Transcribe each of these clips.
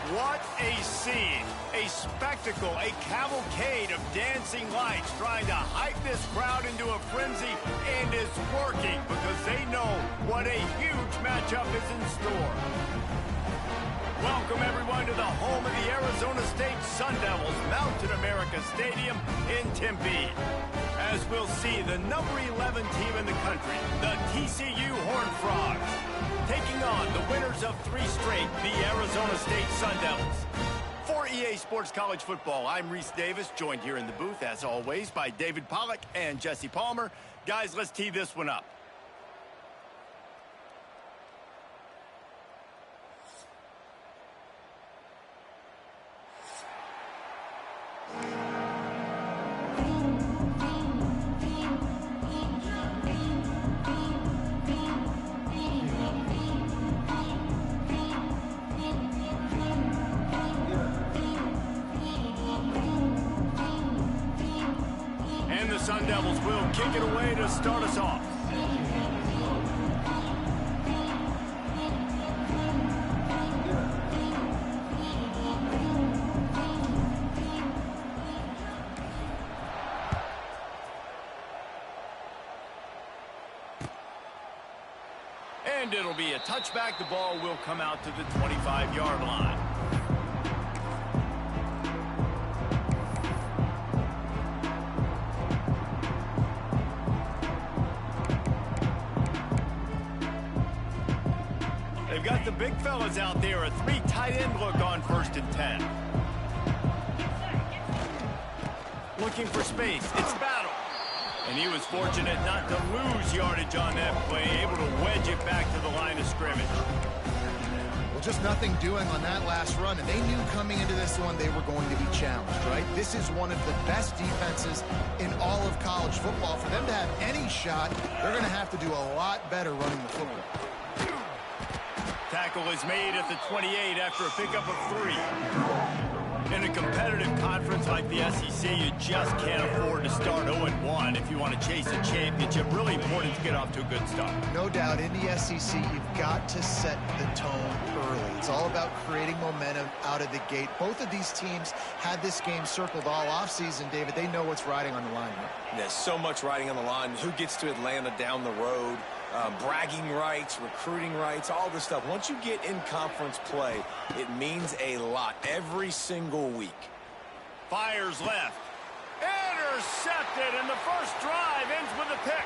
What a scene, a spectacle, a cavalcade of dancing lights trying to hype this crowd into a frenzy, and it's working because they know what a huge matchup is in store. Welcome everyone to the home of the Arizona State Sun Devils, Mountain America Stadium in Tempe. As we'll see, the number 11 team in the country, the TCU Horned Frogs, taking on the winners of 3 straight, the Arizona State Sun Devils. For EA Sports College Football, I'm Reese Davis, joined here in the booth, as always, by David Pollack and Jesse Palmer. Guys, let's tee this one up. Sun Devils will kick it away to start us off. And it'll be a touchback. The ball will come out to the 25-yard line. They've got the big fellas out there, a 3 tight end look on 1st and 10. Looking for space, it's Battle. And he was fortunate not to lose yardage on that play, able to wedge it back to the line of scrimmage. Well, just nothing doing on that last run, and they knew coming into this one they were going to be challenged, right? This is one of the best defenses in all of college football. For them to have any shot, they're going to have to do a lot better running the football. Tackle is made at the 28 after a pickup of 3. In a competitive conference like the SEC, you just can't afford to start 0-1 if you want to chase a championship. Really important to get off to a good start. No doubt, in the SEC, you've got to set the tone early. It's all about creating momentum out of the gate. Both of these teams had this game circled all offseason, David. They know what's riding on the line here. There's so much riding on the line. Who gets to Atlanta down the road? Bragging rights, recruiting rights, all this stuff. Once you get in conference play, it means a lot every single week. Fires left. Intercepted, and the first drive ends with a pick.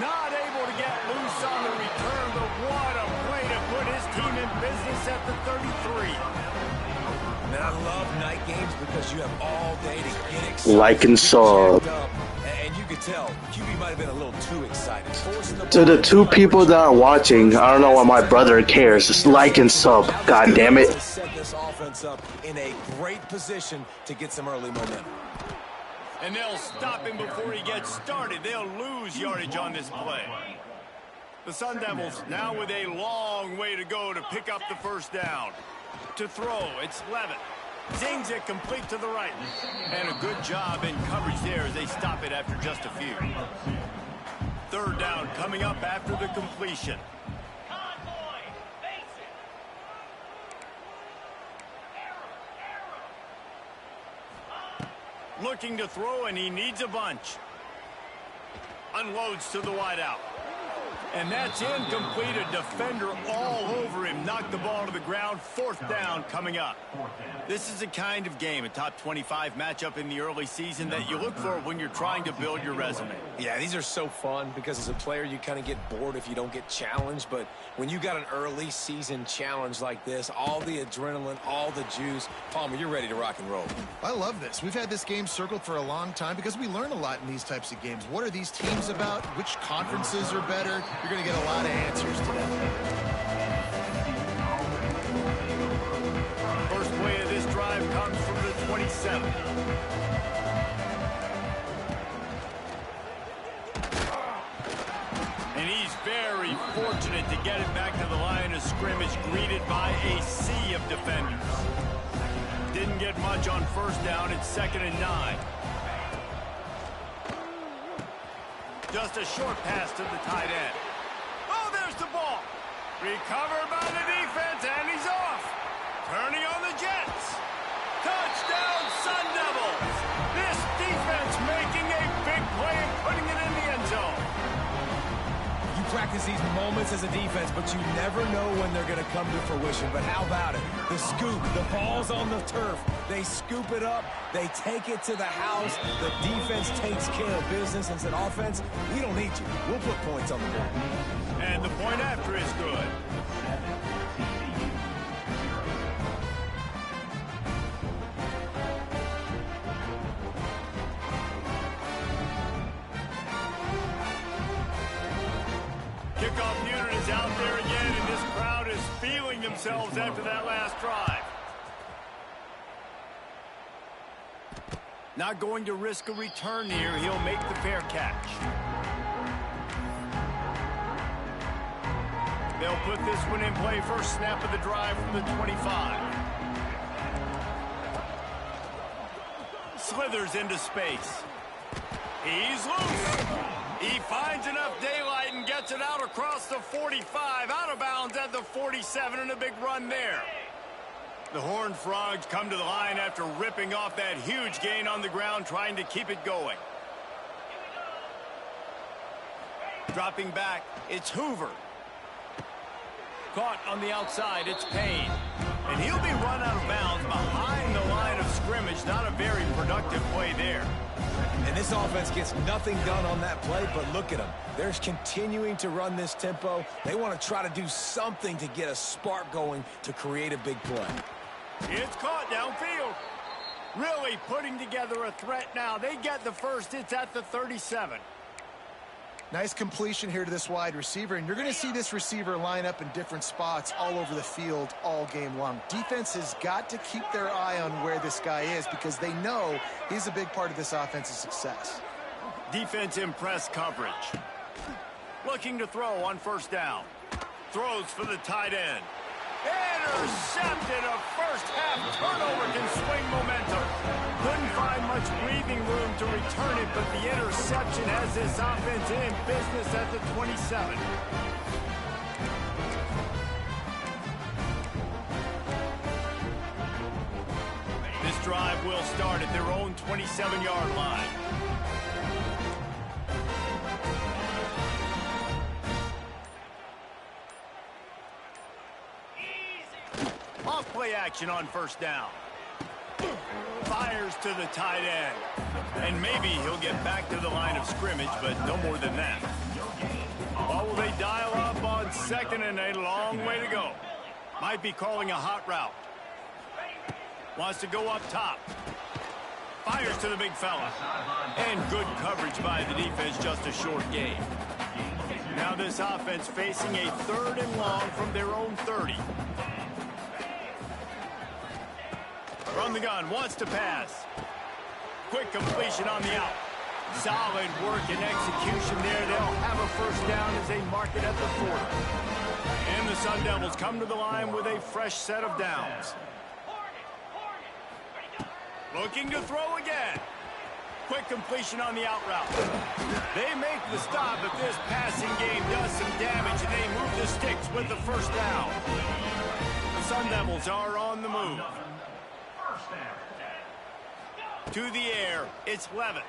Not able to get loose on the return, but what a play to put his team in business at the 33. Man, I love night games because you have all day to get excited. Like and sub. And you could tell QB might have been a little too excited. To the 2 people that are watching, I don't know why my brother cares. Just like and sub. God damn it. Set this offense up in a great position to get some early momentum. And they'll stop him before he gets started. They'll lose yardage on this play. The Sun Devils now with a long way to go to pick up the first down. To throw, it's Levitt. Zings it complete to the right. And a good job in coverage there as they stop it after just a few. 3rd down coming up after the completion. Looking to throw, and he needs a bunch. Unloads to the wideout. And that's incomplete. A defender all over him. Knocked the ball to the ground. 4th down coming up. This is the kind of game, a top 25 matchup in the early season, that you look for when you're trying to build your resume. Yeah, these are so fun because as a player, you kind of get bored if you don't get challenged. But when you got an early season challenge like this, all the adrenaline, all the juice, Palmer, you're ready to rock and roll. I love this. We've had this game circled for a long time because we learn a lot in these types of games. What are these teams about? Which conferences are better? You're going to get a lot of answers today. First play of this drive comes from the 27. And he's very fortunate to get it back to the line of scrimmage, greeted by a sea of defenders. Didn't get much on 1st down. It's 2nd and 9. Just a short pass to the tight end. Oh, there's the ball. Recovered by the defense, and he's off. Turning on the Jets. Touchdown, Sun Devils. This defense making a big play and putting it in the end zone. You practice these moments as a defense, but you never know when they're going to come to fruition. But how about it? The scoop, the ball's on the turf. They scoop it up. They take it to the house. The defense takes care of business and said, offense, we don't need you. We'll put points on the board. And the point after is good. Kickoff unit is out there again, and this crowd is feeling themselves after that last drive. Not going to risk a return here. He'll make the fair catch. They'll put this one in play. First snap of the drive from the 25. Slithers into space. He's loose. He finds enough daylight and gets it out across the 45. Out of bounds at the 47, and a big run there. The Horned Frogs come to the line after ripping off that huge gain on the ground, trying to keep it going. Dropping back, it's Hoover. Caught on the outside, it's Payne. And he'll be run out of bounds behind the line of scrimmage. Not a very productive play there. And this offense gets nothing done on that play, but look at them. They're continuing to run this tempo. They want to try to do something to get a spark going to create a big play. It's caught downfield. Really putting together a threat now. They get the first. It's at the 37. Nice completion here to this wide receiver, and you're going to see this receiver line up in different spots all over the field all game long. Defense has got to keep their eye on where this guy is because they know he's a big part of this offense's success. Defense in press coverage. Looking to throw on 1st down. Throws for the tight end. Intercepted. A first-half turnover can swing momentum. Couldn't find much breathing room to return it, but the interception has this offense in business at the 27. This drive will start at their own 27-yard line. Off play action on 1st down. Fires to the tight end. And maybe he'll get back to the line of scrimmage, but no more than that. Oh, will they dial up on 2nd and a long way to go? Might be calling a hot route. Wants to go up top. Fires to the big fella. And good coverage by the defense, just a short gain. Now this offense facing a 3rd and long from their own 30. From the gun, wants to pass. Quick completion on the out. Solid work and execution there. They'll have a first down as they mark it at the 40. And the Sun Devils come to the line with a fresh set of downs. Looking to throw again. Quick completion on the out route. They make the stop, but this passing game does some damage, and they move the sticks with the first down. The Sun Devils are on the move. To the air, it's Levitt.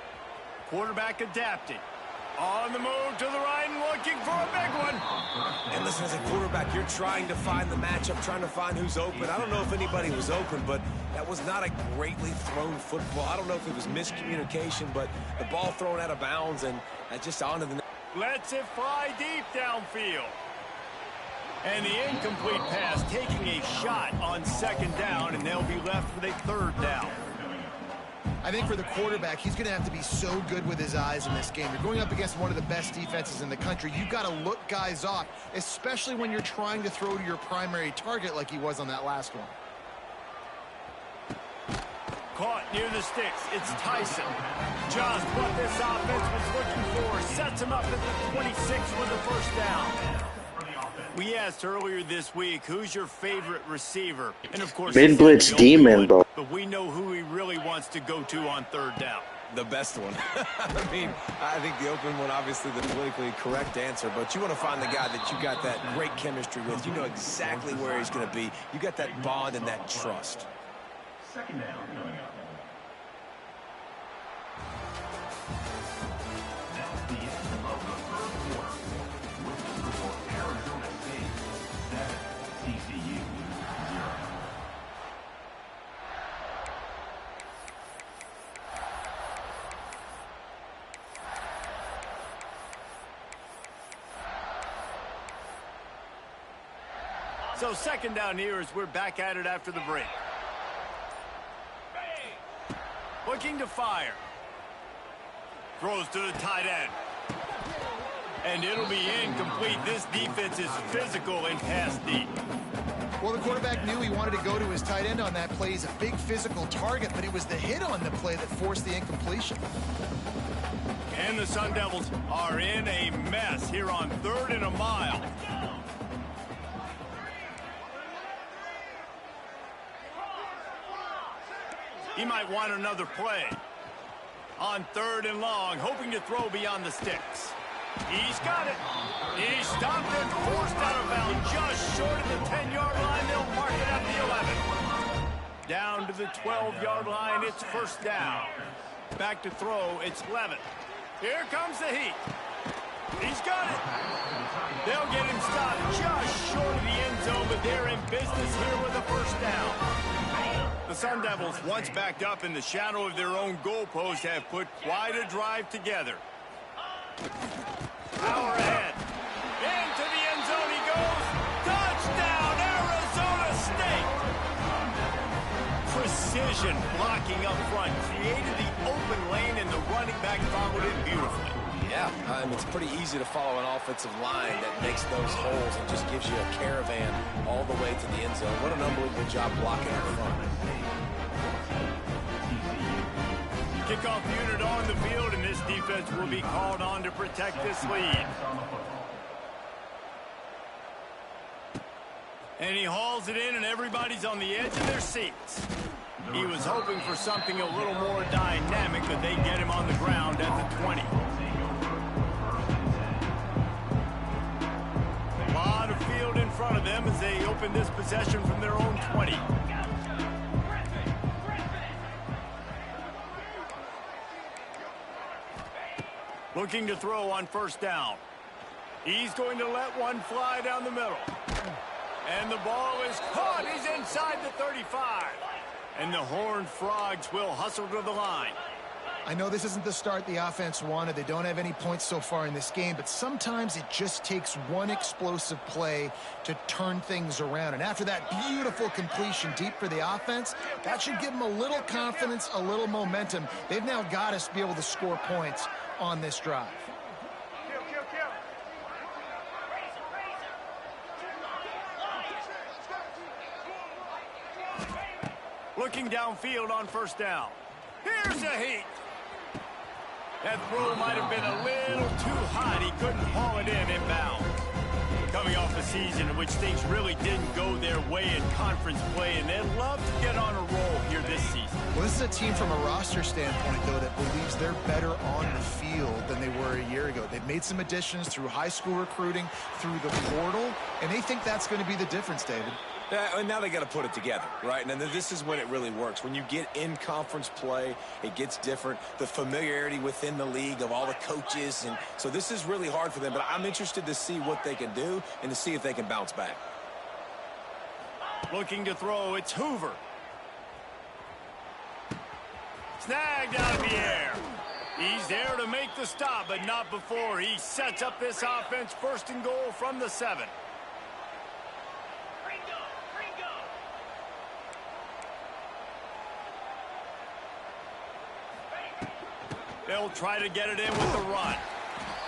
Quarterback adapted. On the move to the right and looking for a big one. And listen, as a quarterback, you're trying to find the matchup, trying to find who's open. I don't know if anybody was open, but that was not a greatly thrown football. I don't know if it was miscommunication, but the ball thrown out of bounds and just onto the... Lets it fly deep downfield. And the incomplete pass taking a shot on second down, and they'll be left with a third down. I think for the quarterback, he's going to have to be so good with his eyes in this game. You're going up against one of the best defenses in the country. You've got to look guys off, especially when you're trying to throw to your primary target like he was on that last one. Caught near the sticks. It's Tyson. Just what this offense was looking for. Sets him up at the 26 with the first down. We asked earlier this week, who's your favorite receiver? And of course, Mid blitz demon, bro. But we know who he really wants to go to on third down. The best one. I mean, I think the open one, obviously the politically correct answer, but you want to find the guy that you got that great chemistry with. You know exactly where he's going to be. You got that bond and that trust. Second down coming up. That's the end of the third quarter. With the score, Arizona State 7, TCU 0. So second down here as we're back at it after the break. Looking to fire. Throws to the tight end. And it'll be incomplete. This defense is physical and pass deep. Well, the quarterback knew he wanted to go to his tight end on that play. He's a big physical target, but it was the hit on the play that forced the incompletion. And the Sun Devils are in a mess here on 3rd and a mile. He might want another play. On 3rd and long, hoping to throw beyond the sticks. He's got it. He stopped and forced out of bounds just short of the 10-yard line. They'll mark it at the 11. Down to the 12-yard line, it's first down. Back to throw, it's Levitt. Here comes the heat. He's got it. They'll get him stopped just short of the end zone, but they're in business here with a first down. The Sun Devils, once backed up in the shadow of their own goalpost, have put quite a drive together. Power ahead. Into the end zone he goes. Touchdown, Arizona State. Precision blocking up front. Created the open lane, and the running back followed it beautifully. Yeah, it's pretty easy to follow an offensive line that makes those holes and just gives you a caravan all the way to the end zone. What an unbelievable job blocking up front. Kickoff unit on the field, and this defense will be called on to protect this lead. And he hauls it in, and everybody's on the edge of their seats. He was hoping for something a little more dynamic, but they get him on the ground at the 20. A lot of field in front of them as they open this possession from their own 20. Looking to throw on first down. He's going to let one fly down the middle. And the ball is caught. He's inside the 35. And the Horned Frogs will hustle to the line. I know this isn't the start the offense wanted. They don't have any points so far in this game, but sometimes it just takes one explosive play to turn things around. And after that beautiful completion deep for the offense, that should give them a little confidence, a little momentum. They've now got us to be able to score points on this drive. Looking downfield on first down. Here's a heat. That throw might have been a little too hot. He couldn't haul it in inbound. Coming off a season in which things really didn't go their way in conference play, and they'd love to get on a roll here this season. Well, this is a team from a roster standpoint, though, that believes they're better on the field than they were a year ago. They've made some additions through high school recruiting, through the portal, and they think that's going to be the difference, David. And now they got to put it together, right? And then this is when it really works. When you get in conference play, it gets different. The familiarity within the league of all the coaches. And so this is really hard for them. But I'm interested to see what they can do and to see if they can bounce back. Looking to throw, it's Hoover. Snagged out of the air. He's there to make the stop, but not before he sets up this offense. First and goal from the 7. They'll try to get it in with the run.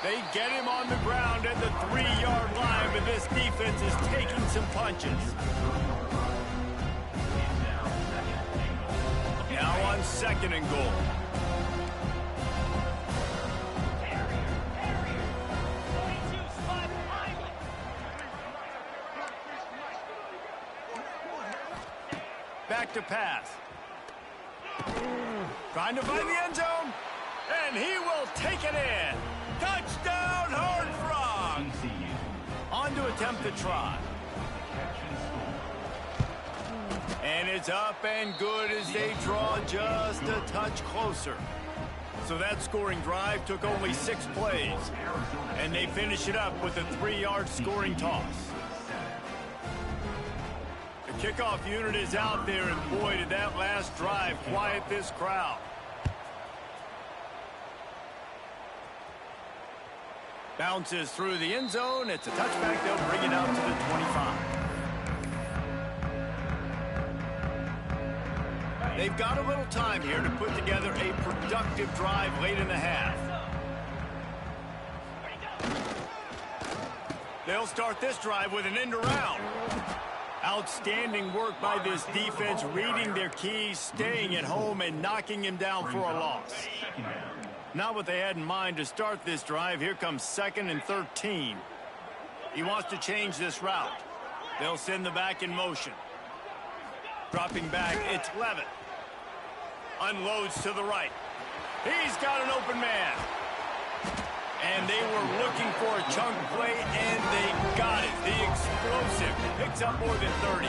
They get him on the ground at the 3-yard line, but this defense is taking some punches. Now on 2nd and goal. Back to pass. Trying to find the end zone. And he will take it in. Touchdown, Horned Frogs. On to attempt the try. And it's up and good as they draw just a touch closer. So that scoring drive took only 6 plays. And they finish it up with a 3-yard scoring toss. The kickoff unit is out there, and boy, did that last drive quiet this crowd. Bounces through the end zone. It's a touchback. They'll bring it out to the 25. They've got a little time here to put together a productive drive late in the half. They'll start this drive with an end around. Outstanding work by this defense, reading their keys, staying at home, and knocking him down for a loss. Not what they had in mind to start this drive. Here comes 2nd and 13. He wants to change this route. They'll send the back in motion. Dropping back, it's Levitt. Unloads to the right. He's got an open man. And they were looking for a chunk play, and they got it. The explosive picks up more than 30.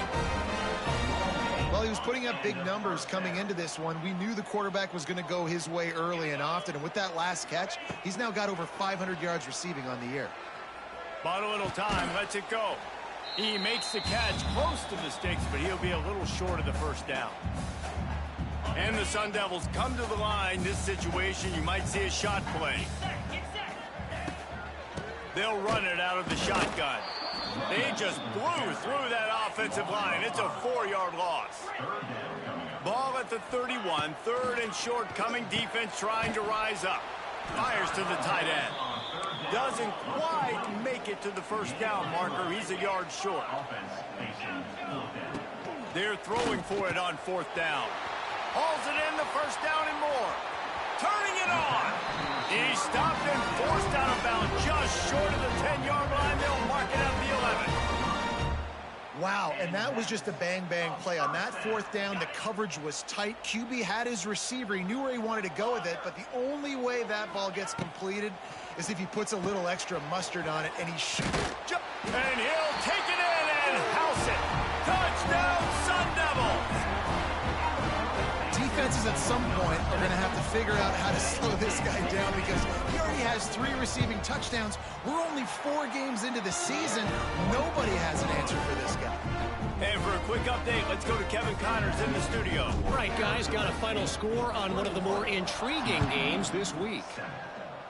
Well, he was putting up big numbers coming into this one. We knew the quarterback was going to go his way early and often. And with that last catch, he's now got over 500 yards receiving on the year. Bought a little time, lets it go. He makes the catch close to the sticks, but he'll be a little short of the first down. And the Sun Devils come to the line. This situation, you might see a shot play. They'll run it out of the shotgun. They just blew through that offensive line. It's a 4-yard loss. Ball at the 31. 3rd and short coming. Defense trying to rise up. Fires to the tight end. Doesn't quite make it to the first down marker. He's a yard short. They're throwing for it on 4th down. Hauls it in, the first down and more. Turning it on. He stopped and forced out of bounds just short of the 10-yard line. They'll mark it at the 11. Wow, and that was just a bang-bang play. On that 4th down, the coverage was tight. QB had his receiver. He knew where he wanted to go with it, but the only way that ball gets completed is if he puts a little extra mustard on it, and he shoots. And he'll take it in and house it. Touchdown, Sun Devils. Defenses at some point are going to have to figure out how to slow this guy down because he already has 3 receiving touchdowns. We're only 4 games into the season. Nobody has an answer for this guy. And for a quick update, let's go to Kevin Connors in the studio. All right, guys, got a final score on one of the more intriguing games this week.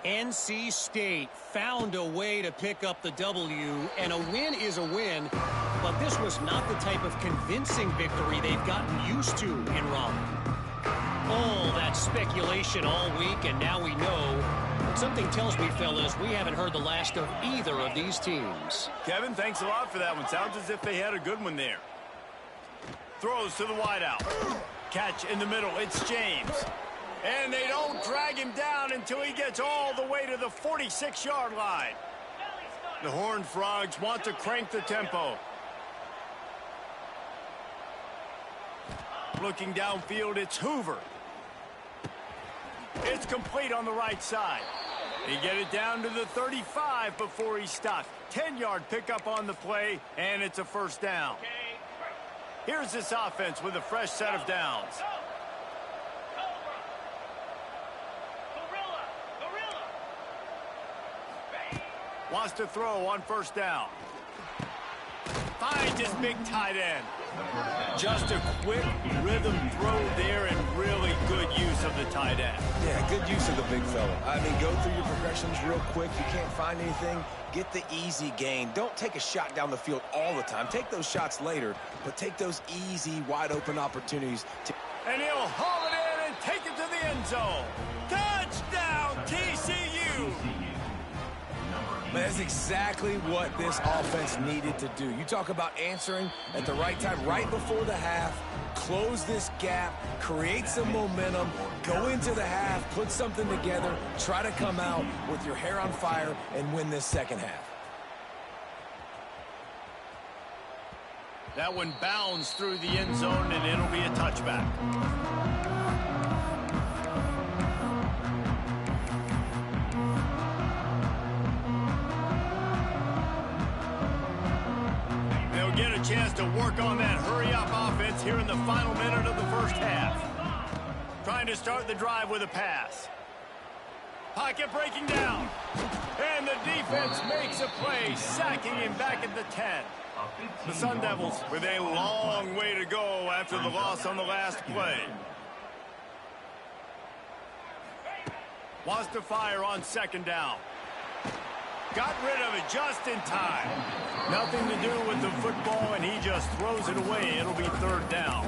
NC State found a way to pick up the W, and a win is a win, but this was not the type of convincing victory they've gotten used to in Raleigh. All that speculation all week, and now we know. Something tells me, fellas, we haven't heard the last of either of these teams. Kevin, thanks a lot for that one. Sounds as if they had a good one there. Throws to the wideout. Catch in the middle. It's James. And they don't drag him down until he gets all the way to the 46-yard line. The Horned Frogs want to crank the tempo. Looking downfield, it's Hoover. It's complete on the right side. They get it down to the 35 before he's stopped. 10-yard pickup on the play, and it's a first down. Here's this offense with a fresh set of downs. Wants to throw on first down. Finds his big tight end. Just a quick rhythm throw there and really good use of the tight end. Yeah, good use of the big fella. I mean, go through your progressions real quick. You can't find anything, get the easy gain. Don't take a shot down the field all the time. Take those shots later, but take those easy, wide-open opportunities. And he'll haul it in and take it to the end zone. Touchdown, TCU! But that's exactly what this offense needed to do. You talk about answering at the right time, right before the half, close this gap, create some momentum, go into the half, put something together, try to come out with your hair on fire and win this second half. That one bounds through the end zone, and it'll be a touchback. They'll get a chance to work on that hurry-up offense here in the final minute of the first half. Trying to start the drive with a pass. Pocket breaking down. And the defense makes a play, sacking him back at the 10. The Sun Devils with a long way to go after the loss on the last play. Wants to fire on second down. Got rid of it just in time. Nothing to do with the football, and he just throws it away. It'll be third down.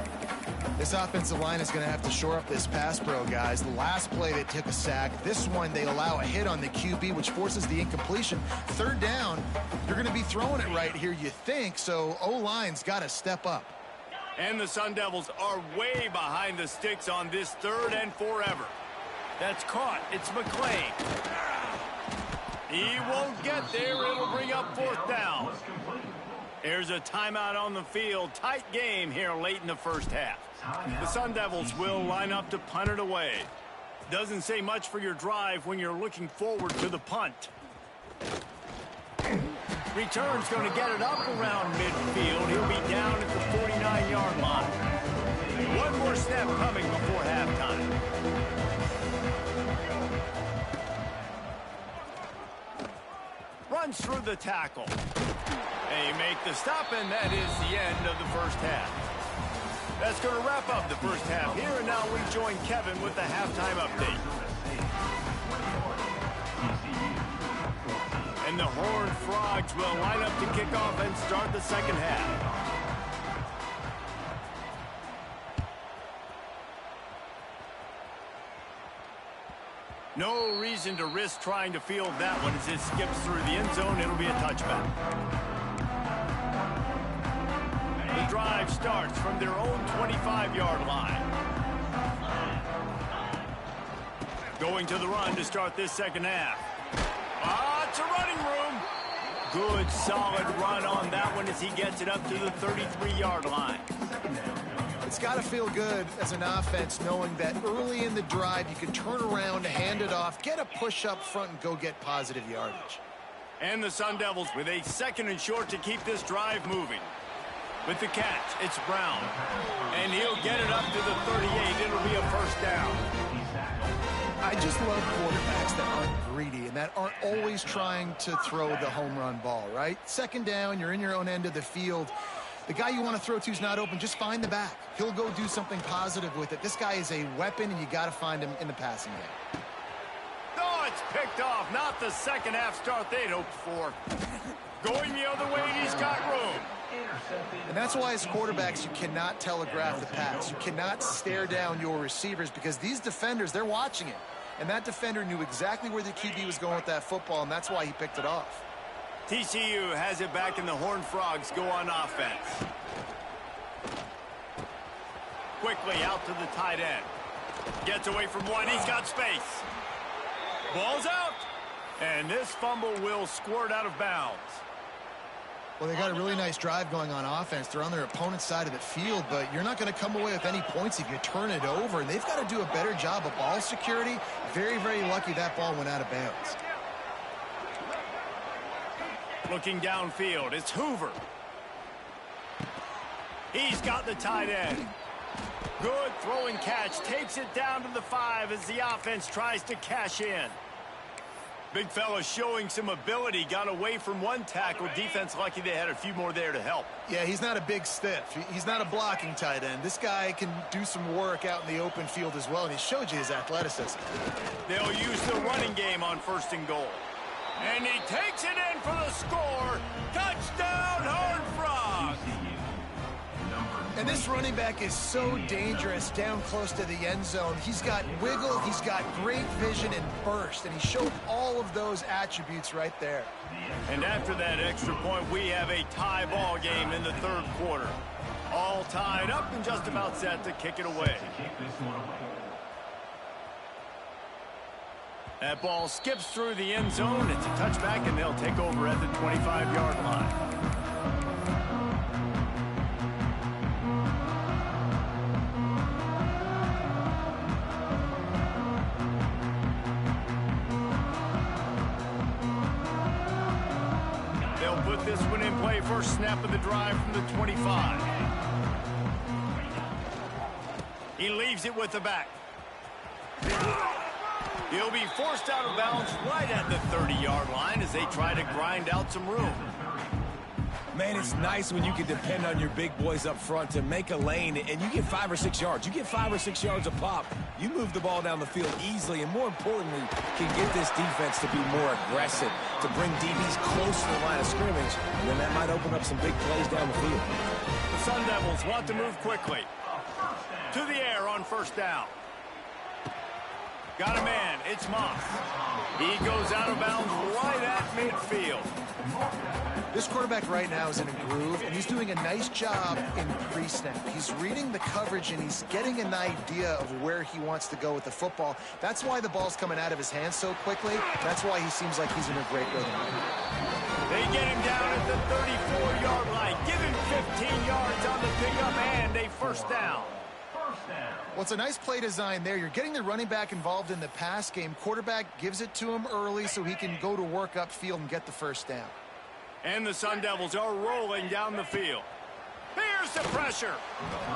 This offensive line is going to have to shore up this pass pro, guys. The last play they took a sack. This one they allow a hit on the QB, which forces the incompletion. Third down, you're going to be throwing it right here, you think, so O-line's got to step up. And the Sun Devils are way behind the sticks on this third and forever. That's caught. It's McClain. He won't get there. It'll bring up fourth down. There's a timeout on the field. Tight game here late in the first half. The Sun Devils will line up to punt it away. Doesn't say much for your drive when you're looking forward to the punt. Return's going to get it up around midfield. He'll be down at the 49-yard line. One more snap coming before halftime. Runs through the tackle. They make the stop, and that is the end of the first half. That's going to wrap up the first half here, and now we join Kevin with the halftime update. And the Horned Frogs will line up to kick off and start the second half. No reason to risk trying to field that one as it skips through the end zone. It'll be a touchback. The drive starts from their own 25-yard line. Going to the run to start this second half. It's a running room. Good, solid run on that one as he gets it up to the 33-yard line. It's got to feel good as an offense knowing that early in the drive you can turn around, hand it off, get a push up front, and go get positive yardage. And the Sun Devils with a second and short to keep this drive moving. With the catch, it's Brown. And he'll get it up to the 38. It'll be a first down. I just love quarterbacks that aren't greedy and that aren't always trying to throw the home run ball, right? Second down, you're in your own end of the field. The guy you want to throw to is not open. Just find the back. He'll go do something positive with it. This guy is a weapon, and you got to find him in the passing game. Oh, it's picked off. Not the second half start they'd hoped for. Going the other way, and he's got room. And that's why as quarterbacks, you cannot telegraph the pass. You cannot stare down your receivers because these defenders, they're watching it. And that defender knew exactly where the QB was going with that football, and that's why he picked it off. TCU has it back, and the Horned Frogs go on offense. Quickly out to the tight end. Gets away from one. He's got space. Ball's out. And this fumble will squirt out of bounds. Well, they got a really nice drive going on offense. They're on their opponent's side of the field, but you're not going to come away with any points if you turn it over. And they've got to do a better job of ball security. Very, very lucky that ball went out of bounds. Looking downfield, it's Hoover. He's got the tight end. Good throwing catch. Takes it down to the 5 as the offense tries to cash in. Big fella showing some ability. Got away from one tackle. Defense lucky they had a few more there to help. Yeah, he's not a big stiff. He's not a blocking tight end. This guy can do some work out in the open field as well, and he showed you his athleticism. They'll use the running game on 1st and goal. And he takes it in for the score. Touchdown, Horned Frogs! And this running back is so dangerous down close to the end zone. He's got wiggle, he's got great vision and burst, and he showed all of those attributes right there. And after that extra point, we have a tie ball game in the 3rd quarter. All tied up and just about set to kick it away. That ball skips through the end zone. It's a touchback, and they'll take over at the 25-yard line. Put this one in play. First snap of the drive from the 25. He leaves it with the back. He'll be forced out of bounds right at the 30-yard line as they try to grind out some room. Man, it's nice when you can depend on your big boys up front to make a lane and you get 5 or 6 yards. You get 5 or 6 yards a pop. You move the ball down the field easily and, more importantly, can get this defense to be more aggressive, to bring DBs close to the line of scrimmage, and then that might open up some big plays down the field. The Sun Devils want to move quickly. To the air on 1st down. Got a man. It's Moss. He goes out of bounds right at midfield. This quarterback right now is in a groove, and he's doing a nice job in pre-snap. He's reading the coverage, and he's getting an idea of where he wants to go with the football. That's why the ball's coming out of his hands so quickly. That's why he seems like he's in a great rhythm. They get him down at the 34-yard line. Give him 15 yards on the pickup and a 1st down. Well, it's a nice play design there. You're getting the running back involved in the pass game. Quarterback gives it to him early so he can go to work upfield and get the 1st down. And the Sun Devils are rolling down the field. Here's the pressure.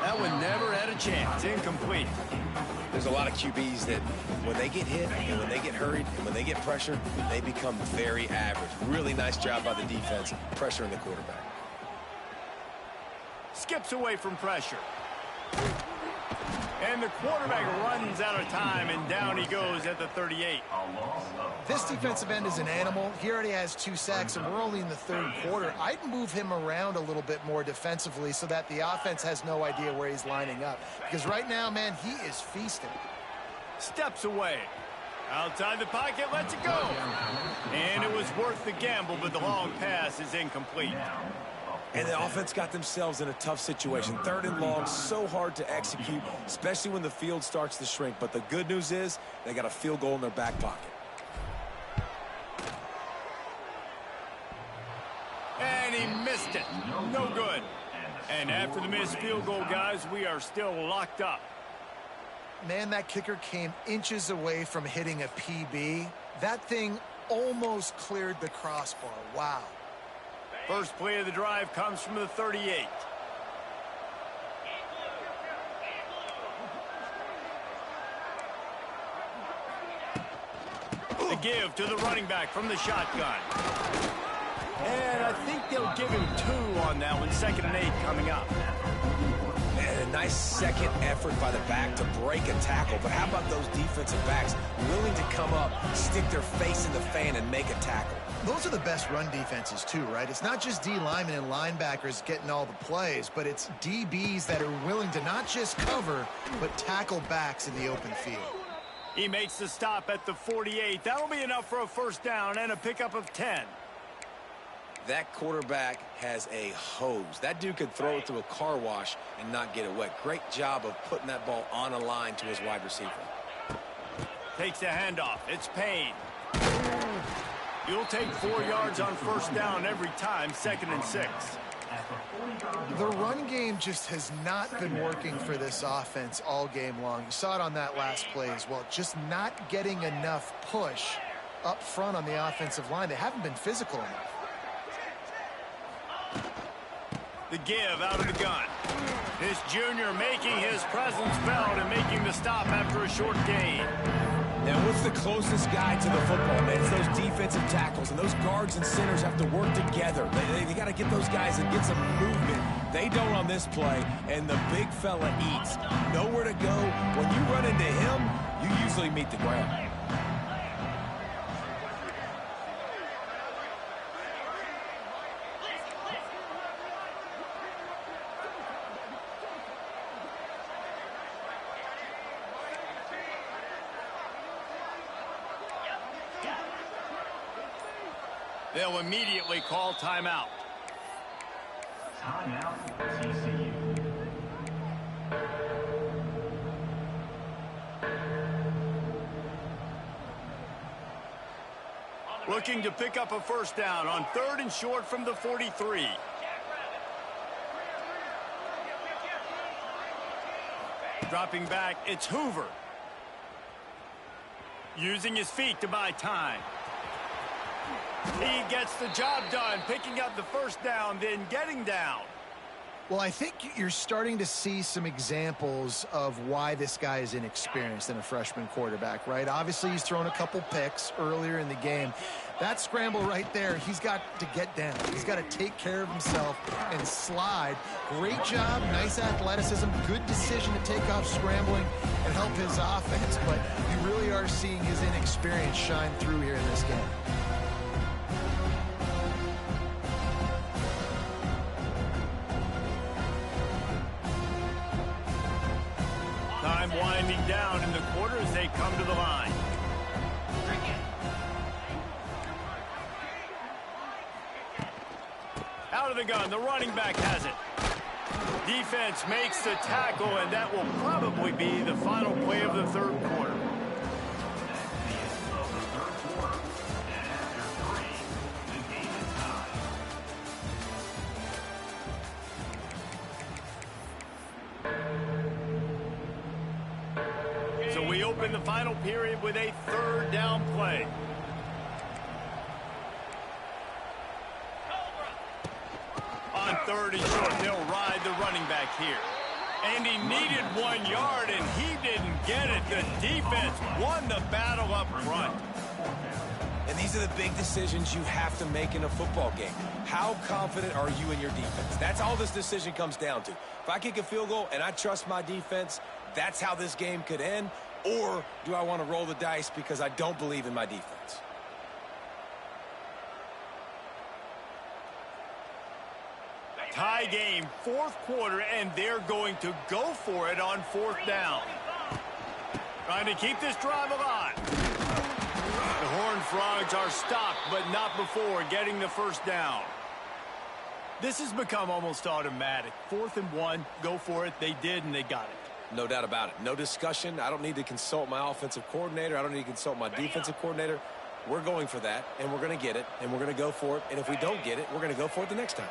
That one never had a chance. Incomplete. There's a lot of QBs that when they get hit and when they get hurried and when they get pressured, they become very average. Really nice job by the defense pressuring the quarterback. Skips away from pressure. And the quarterback runs out of time, and down he goes at the 38. This defensive end is an animal. He already has 2 sacks, and we're only in the 3rd quarter. I'd move him around a little bit more defensively so that the offense has no idea where he's lining up. Because right now, man, he is feasting. Steps away. Outside the pocket, lets it go. And it was worth the gamble, but the long pass is incomplete. And the offense got themselves in a tough situation. 3rd and long, so hard to execute, especially when the field starts to shrink. But the good news is they got a field goal in their back pocket. And he missed it. No good. And after the missed field goal, guys, we are still locked up. Man, that kicker came inches away from hitting a PB. That thing almost cleared the crossbar. Wow. First play of the drive comes from the 38. The give to the running back from the shotgun. And I think they'll give him 2 on that one. 2nd and 8 coming up. And a nice second effort by the back to break a tackle. But how about those defensive backs willing to come up, stick their face in the fan, and make a tackle? Those are the best run defenses, too, right? It's not just D linemen and linebackers getting all the plays, but it's DBs that are willing to not just cover, but tackle backs in the open field. He makes the stop at the 48. That'll be enough for a 1st down and a pickup of 10. That quarterback has a hose. That dude could throw it through a car wash and not get it wet. Great job of putting that ball on a line to his wide receiver. Takes the handoff. It's Payne. You'll take 4 yards on 1st down every time. 2nd and 6. The run game just has not been working for this offense all game long. You saw it on that last play as well. Just not getting enough push up front on the offensive line. They haven't been physical enough. The give out of the gun. This junior making his presence felt and making the stop after a short gain. Now, what's the closest guy to the football, man? It's those defensive tackles, and those guards and centers have to work together. They got to get those guys and get some movement. They don't on this play, and the big fella eats. Nowhere to go. When you run into him, you usually meet the ground. They'll immediately call timeout. Timeout, TCU. Looking to pick up a first down on 3rd and short from the 43. Dropping back, it's Hoover. Using his feet to buy time. He gets the job done, picking up the first down, then getting down. Well, I think you're starting to see some examples of why this guy is inexperienced in a freshman quarterback, right? Obviously, he's thrown a couple picks earlier in the game. That scramble right there, he's got to get down. He's got to take care of himself and slide. Great job, nice athleticism, good decision to take off scrambling and help his offense. But you really are seeing his inexperience shine through here in this game. Time winding down in the quarter as they come to the line. Out of the gun, the running back has it. Defense makes the tackle, and that will probably be the final play of the 3rd quarter. So we open the final period with a 3rd down play. On 3rd and short, they'll ride the running back here. And he needed 1 yard, and he didn't get it. The defense won the battle up front. And these are the big decisions you have to make in a football game. How confident are you in your defense? That's all this decision comes down to. If I kick a field goal and I trust my defense, that's how this game could end. Or do I want to roll the dice because I don't believe in my defense? Tie game, 4th quarter, and they're going to go for it on 4th down. Trying to keep this drive alive. The Horned Frogs are stopped, but not before getting the first down. This has become almost automatic. 4th and 1, go for it. They did, and they got it. No doubt about it. No discussion. I don't need to consult my offensive coordinator. I don't need to consult my defensive coordinator. We're going for that, and we're going to get it, and we're going to go for it. And if we don't get it, we're going to go for it the next time.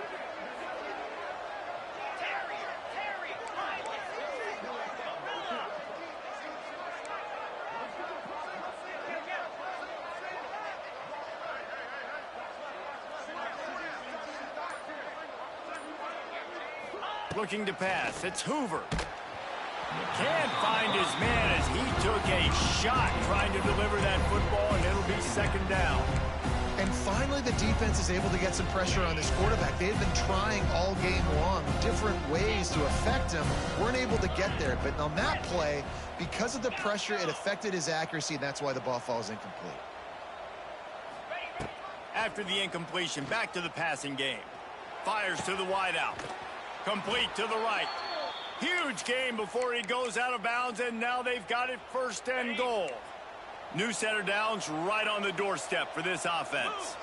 Looking to pass, it's Hoover. Can't find his man as he took a shot trying to deliver that football, and it'll be 2nd down. And finally, the defense is able to get some pressure on this quarterback. They've been trying all game long different ways to affect him. Weren't able to get there. But on that play, because of the pressure, it affected his accuracy, and that's why the ball falls incomplete. After the incompletion, back to the passing game. Fires to the wideout. Complete to the right. Huge game before he goes out of bounds, and now they've got it 1st and goal. New set of downs right on the doorstep for this offense.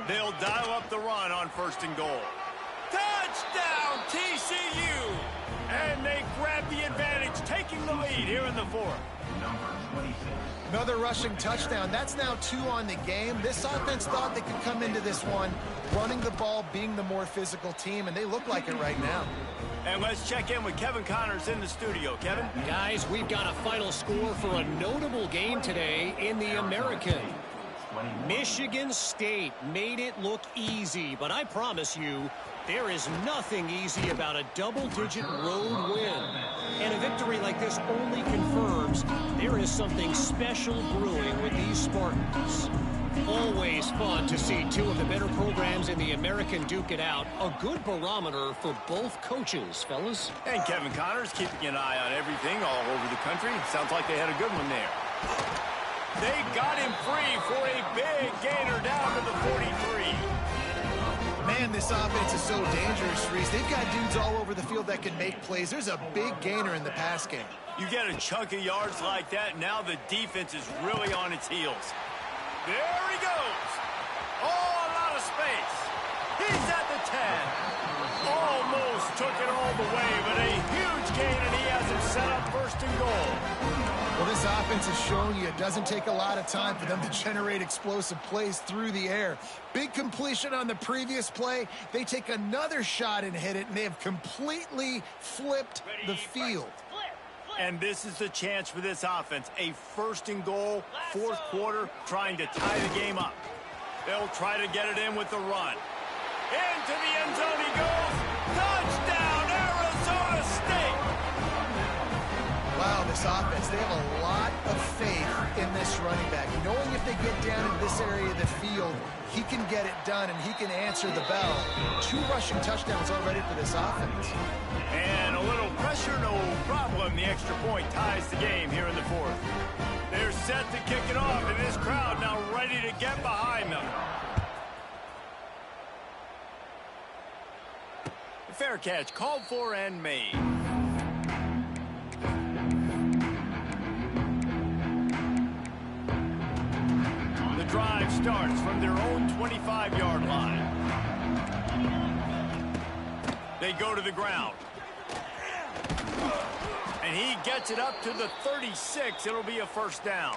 They'll dial up the run on 1st and goal. Touchdown, TCU! And they grab the advantage, taking the lead here in the 4th. Number 26. Another rushing touchdown. That's now 2 on the game. This offense thought they could come into this one running the ball, being the more physical team, and they look like it right now. And let's check in with Kevin Connors in the studio. Kevin? Guys, we've got a final score for a notable game today in the American. Michigan State made it look easy, but I promise you, there is nothing easy about a double-digit road win. And a victory like this only confirms there is something special brewing with these Spartans. Always fun to see two of the better programs in the American duke it out. A good barometer for both coaches, fellas. And Kevin Connors keeping an eye on everything all over the country. Sounds like they had a good one there. They got him free for a big gainer down to the 43. Man, this offense is so dangerous, Reese. They've got dudes all over the field that can make plays. There's a big gainer in the pass game. You get a chunk of yards like that, now the defense is really on its heels. There he goes. Oh, a lot of space. He's at the 10. Almost took it all the way, but a huge gain, and he has him set up first and goal. Well, this offense is showing you it doesn't take a lot of time for them to generate explosive plays through the air. Big completion on the previous play. They take another shot and hit it, and they have completely flipped the field. And this is the chance for this offense. A first and goal, fourth quarter, trying to tie the game up. They'll try to get it in with the run. Into the end zone he goes. Touchdown, Arizona State! Wow, this offense, they have a lot of faith in this running back. Knowing if they get down in this area of the field, he can get it done and he can answer the bell. 2 rushing touchdowns already for this offense. And a little pressure, no problem. The extra point ties the game here in the fourth. They're set to kick it off, and this crowd now ready to get behind them. Fair catch called for and made. The drive starts from their own 25-yard line. They go to the ground. And he gets it up to the 36. It'll be a first down.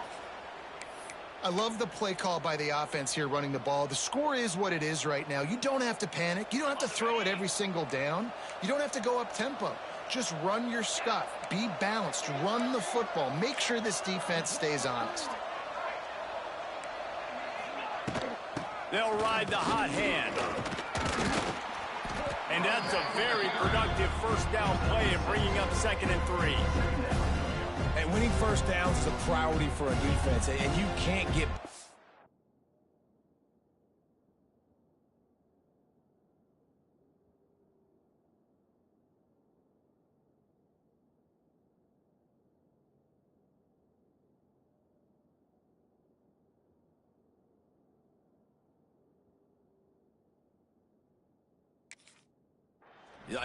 I love the play call by the offense here running the ball. The score is what it is right now. You don't have to panic. You don't have to throw it every single down. You don't have to go up tempo. Just run your stuff. Be balanced. Run the football. Make sure this defense stays honest. They'll ride the hot hand. And that's a very productive first down play and bringing up 2nd and 3. And winning first downs is a priority for a defense, and you can't get...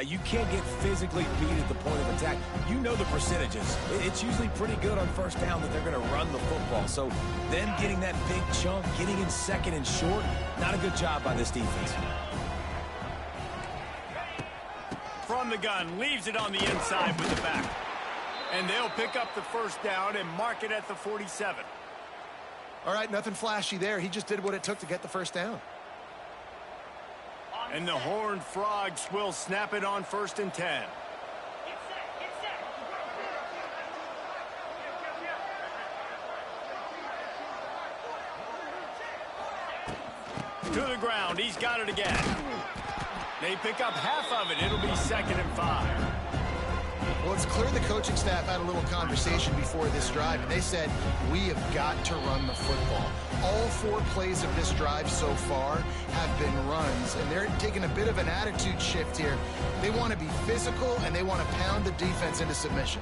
You can't get physically beat at the point of attack. You know the percentages. It's usually pretty good on first down that they're going to run the football. So them getting that big chunk, getting in 2nd and short, not a good job by this defense. From the gun, leaves it on the inside with the back. And they'll pick up the first down and mark it at the 47. All right, nothing flashy there. He just did what it took to get the first down. And the Horned Frogs will snap it on 1st and 10. To the ground. He's got it again. They pick up half of it. It'll be 2nd and 5. Well, it's clear the coaching staff had a little conversation before this drive, and they said, we have got to run the football. All 4 plays of this drive so far have been runs, and they're taking a bit of an attitude shift here. They want to be physical, and they want to pound the defense into submission.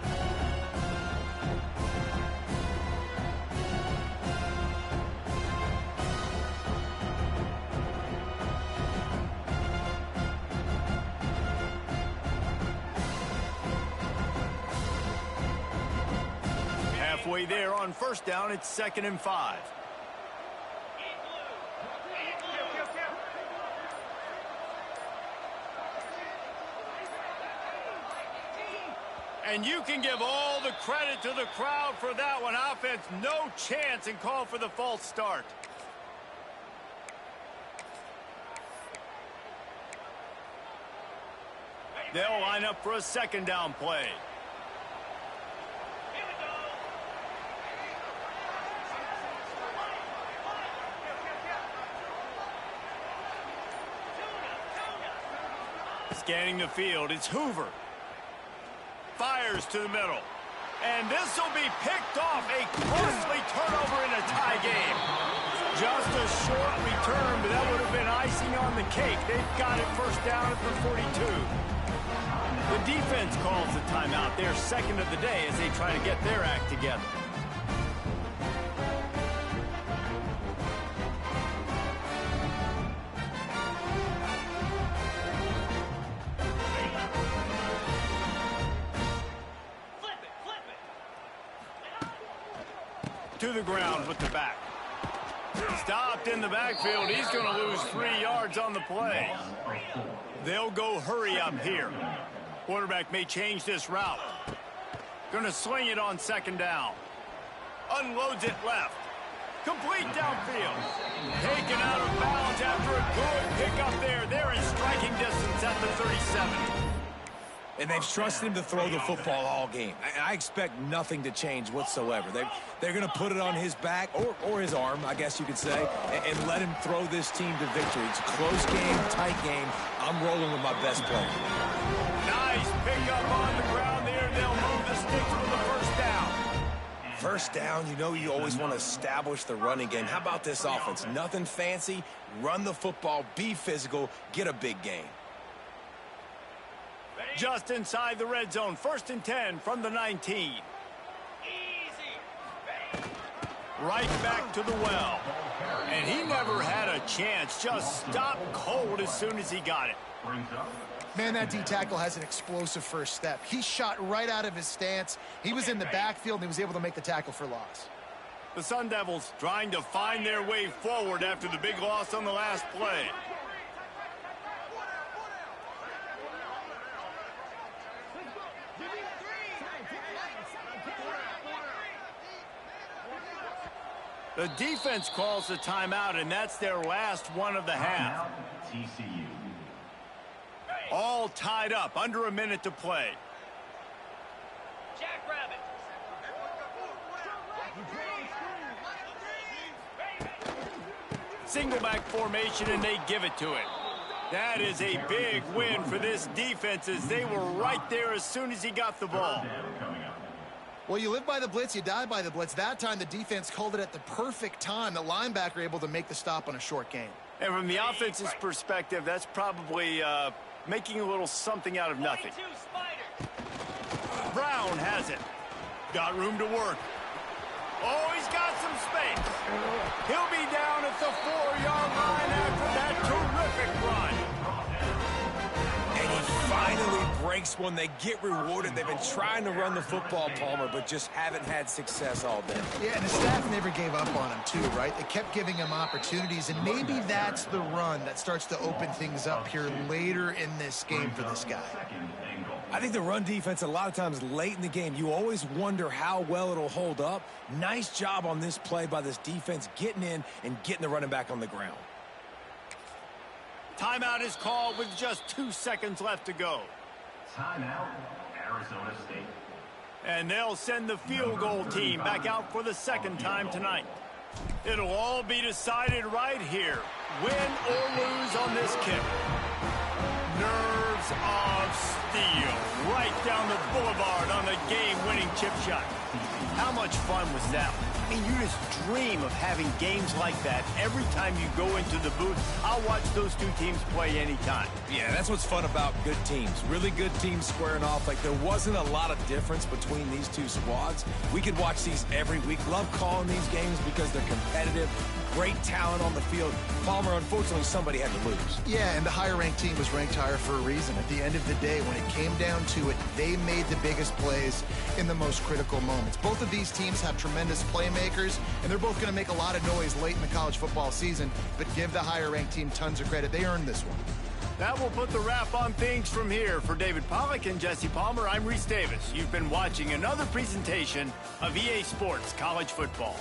Halfway there on first down, it's 2nd and 5. And you can give all the credit to the crowd for that one. Offense, no chance, and call for the false start. They'll line up for a 2nd down play. Scanning the field, it's Hoover. Fires to the middle. And this will be picked off. A costly turnover in a tie game. Just a short return, but that would have been icing on the cake. They've got it first down at the 42. The defense calls the timeout. They're second of the day as they try to get their act together. To the ground with the back. Stopped in the backfield. He's going to lose 3 yards on the play. They'll go hurry up here. Quarterback may change this route. Going to sling it on second down. Unloads it left. Complete downfield. Taken out of bounds after a good pickup there. They're in striking distance at the 37. And they've trusted him to throw the football all game. I expect nothing to change whatsoever. They're going to put it on his back, or his arm, I guess you could say, and let him throw this team to victory. It's a close game, tight game. I'm rolling with my best player. Nice pickup on the ground there. They'll move the sticks for the first down. First down, you know you always want to establish the running game. How about this offense? Nothing fancy. Run the football, be physical, get a big gain. Just inside the red zone. 1st and 10 from the 19. Right back to the well. And he never had a chance. Just stopped cold as soon as he got it. Man, that D-tackle has an explosive first step. He shot right out of his stance. He was in the backfield, and he was able to make the tackle for loss. The Sun Devils trying to find their way forward after the big loss on the last play. The defense calls the timeout, and that's their last one of the half. TCU. All tied up, under a minute to play. Jackrabbit. Single back formation, and they give it to it. That is a big win for this defense as they were right there as soon as he got the ball. Well, you live by the blitz, you die by the blitz. That time, the defense called it at the perfect time. The linebacker able to make the stop on a short gain. And from the offense's perspective, that's probably making a little something out of nothing. Brown has it. Got room to work. Oh, he's got some space. He'll be down at the 4-yard line after that terrific run. And he finally breaks one. They get rewarded. They've been trying to run the football, Palmer, but just haven't had success all day. Yeah, and the staff never gave up on him, too, right? They kept giving him opportunities, and maybe that's the run that starts to open things up here later in this game for this guy. I think the run defense, a lot of times late in the game, you always wonder how well it'll hold up. Nice job on this play by this defense, getting in and getting the running back on the ground. Timeout is called with just 2 seconds left to go. Timeout, Arizona State. And they'll send the field goal team back out for the second time tonight. It'll all be decided right here, win or lose on this kick. Nerves of steel right down the boulevard on the game-winning chip shot. How much fun was that? I mean, you just dream of having games like that every time you go into the booth. I'll watch those two teams play anytime. Yeah, that's what's fun about good teams. Really good teams squaring off. Like, there wasn't a lot of difference between these two squads. We could watch these every week. Love calling these games because they're competitive. Great talent on the field. Palmer, unfortunately, somebody had to lose. Yeah, and the higher-ranked team was ranked higher for a reason. At the end of the day, when it came down to it, they made the biggest plays in the most critical moments. Both of these teams have tremendous playmakers, and they're both going to make a lot of noise late in the college football season, but give the higher-ranked team tons of credit. They earned this one. That will put the wrap on things from here. For David Pollack and Jesse Palmer, I'm Reese Davis. You've been watching another presentation of EA Sports College Football.